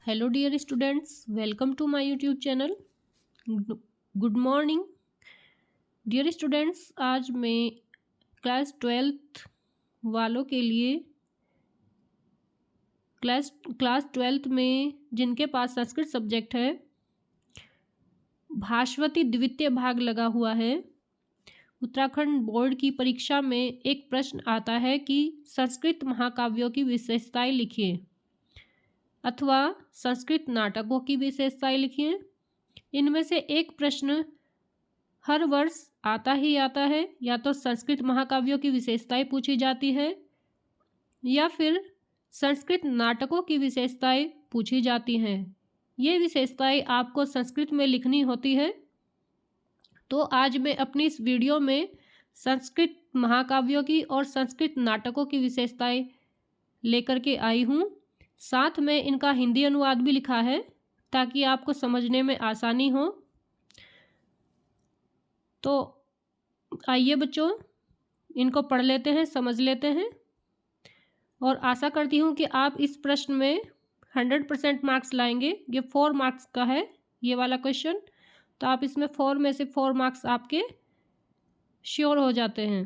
Hello dear students, welcome to my YouTube channel. Good morning dear students. आज मैं class 12th वालों के लिए क्लास 12th में जिनके पास संस्कृत सब्जेक्ट है, भास्वती द्वितीय भाग लगा हुआ है। उत्तराखंड बोर्ड की परीक्षा में एक प्रश्न आता है कि संस्कृत महाकाव्यों की विशेषताएं लिखिए अथवा संस्कृत नाटकों की विशेषताएं लिखिए। इनमें से एक प्रश्न हर वर्ष आता ही आता है, या तो संस्कृत महाकाव्यों की विशेषताएं पूछी जाती है या फिर संस्कृत नाटकों की विशेषताएं पूछी जाती हैं। ये विशेषताएं आपको संस्कृत में लिखनी होती है। तो आज मैं अपनी इस वीडियो में संस्कृत महाकाव्यों की और संस्कृत नाटकों की विशेषताएं लेकर के आई हूँ। साथ में इनका हिंदी अनुवाद भी लिखा है ताकि आपको समझने में आसानी हो। तो आइए बच्चों, इनको पढ़ लेते हैं, समझ लेते हैं और आशा करती हूँ कि आप इस प्रश्न में 100% मार्क्स लाएंगे। ये 4 मार्क्स का है ये वाला क्वेश्चन, तो आप इसमें 4 में से 4 मार्क्स आपके श्योर हो जाते हैं।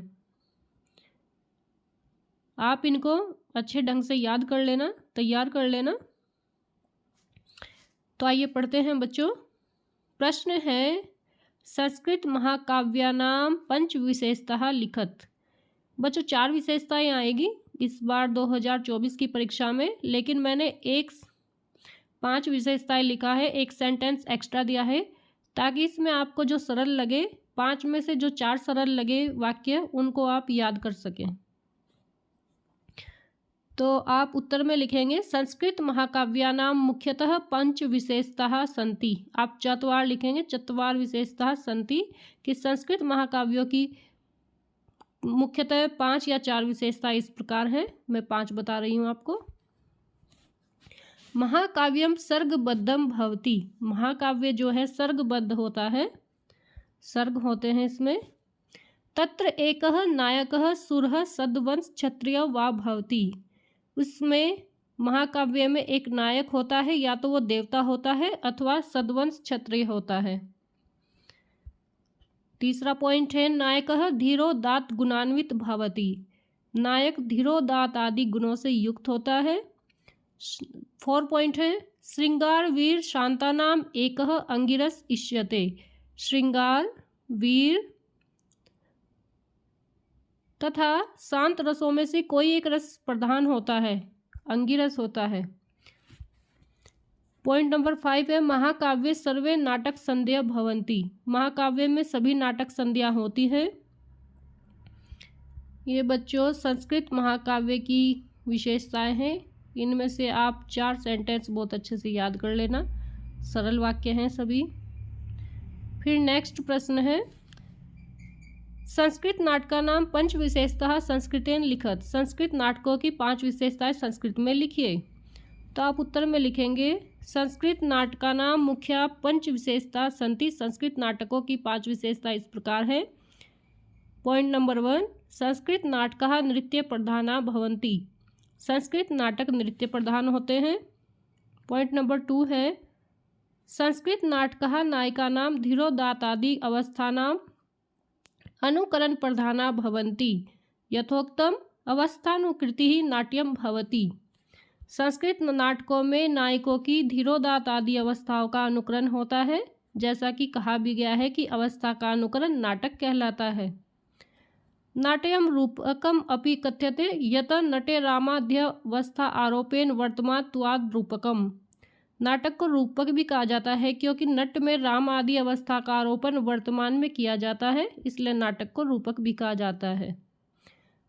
आप इनको अच्छे ढंग से याद कर लेना, तैयार कर लेना। तो आइए पढ़ते हैं बच्चों। प्रश्न है, संस्कृत महाकाव्यानाम पंच विशेषतः लिखत। बच्चों 4 विशेषताएं आएगी इस बार 2024 की परीक्षा में, लेकिन मैंने 5 विशेषताएं लिखा है, एक सेंटेंस एक्स्ट्रा दिया है ताकि इसमें आपको जो सरल लगे, 5 में से जो 4 सरल लगे वाक्य उनको आप याद कर सकें। तो आप उत्तर में लिखेंगे संस्कृत महाकाव्यानाम मुख्यतः पंच विशेषतः सन्ति। आप चत्वार लिखेंगे, चत्वार विशेषतः सन्ति, कि संस्कृत महाकाव्यों की मुख्यतः 5 या 4 विशेषताएं इस प्रकार हैं। मैं 5 बता रही हूँ आपको। महाकाव्यम सर्गबद्धम भवति। महाकाव्य जो है सर्गबद्ध होता है, सर्ग होते हैं इसमें। तत्र एकः नायकः सुरः सद्वंश क्षत्रिय वा भवति। उसमें महाकाव्य में एक नायक होता है, या तो वो देवता होता है अथवा सद्वंश क्षत्रिय होता है। तीसरा पॉइंट है, नायकः धीरोदात्त गुणान्वित भवति। नायक धीरोदात्त आदि गुणों से युक्त होता है। 4 पॉइंट है, श्रृंगार वीर शांतानाम एकः अंगिरस इष्यते। श्रृंगार वीर तथा शांत रसों में से कोई एक रस प्रधान होता है, अंगिरस होता है। पॉइंट नंबर 5 है, महाकाव्य सर्वे नाटक संध्या भवंती। महाकाव्य में सभी नाटक संध्या होती है। ये बच्चों संस्कृत महाकाव्य की विशेषताएं हैं। इनमें से आप 4 सेंटेंस बहुत अच्छे से याद कर लेना, सरल वाक्य हैं सभी। फिर नेक्स्ट प्रश्न है, संस्कृत नाटका नाम पंच विशेषतः संस्कृतेन लिखत। संस्कृत नाटकों की 5 विशेषताएं संस्कृत में लिखिए। तो आप उत्तर में लिखेंगे संस्कृत नाटका नाम मुख्य पंच विशेषता सन्ति। संस्कृत नाटकों की 5 विशेषता इस प्रकार है। पॉइंट नंबर 1, संस्कृत नाटकः नृत्य प्रधाना भवन्ति। संस्कृत नाटक नृत्य प्रधान होते हैं। पॉइंट नंबर 2 है, संस्कृत नाटकः नायिकानां धीरोदात्तादि अवस्थानां अनुकरण प्रधाना भवन्ति। यथोक्तम अवस्थानुकृति ही नाट्यम भवति। संस्कृत नाटकों में नायकों की धीरोदात्त आदि अवस्थाओं का अनुकरण होता है, जैसा कि कहा भी गया है कि अवस्था का अनुकरण नाटक कहलाता है। नाट्यम रूपकम अपि कथ्यते यत नटे रामाध्यवस्था आरोपेण वर्तमानत्वाद रूपकम। नाटक को रूपक भी कहा जाता है क्योंकि नट में राम आदि अवस्था का आरोपण वर्तमान में किया जाता है, इसलिए नाटक को रूपक भी कहा जाता है।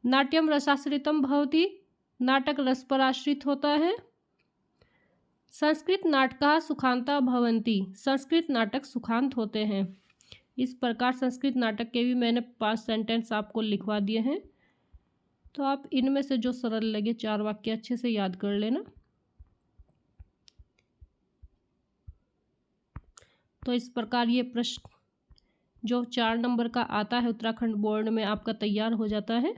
नाट्यम रसाश्रितम भवति। नाटक रस पर आश्रित होता है। संस्कृत नाटका सुखांता भवन्ति। संस्कृत नाटक सुखांत होते हैं। इस प्रकार संस्कृत नाटक के भी मैंने 5 सेंटेंस आपको लिखवा दिए हैं। तो आप इनमें से जो सरल लगे 4 वाक्य अच्छे से याद कर लेना। तो इस प्रकार ये प्रश्न जो 4 नंबर का आता है उत्तराखंड बोर्ड में आपका तैयार हो जाता है।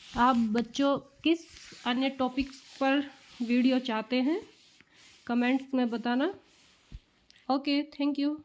आप बच्चों किस अन्य टॉपिक्स पर वीडियो चाहते हैं कमेंट्स में बताना। Okay, thank you.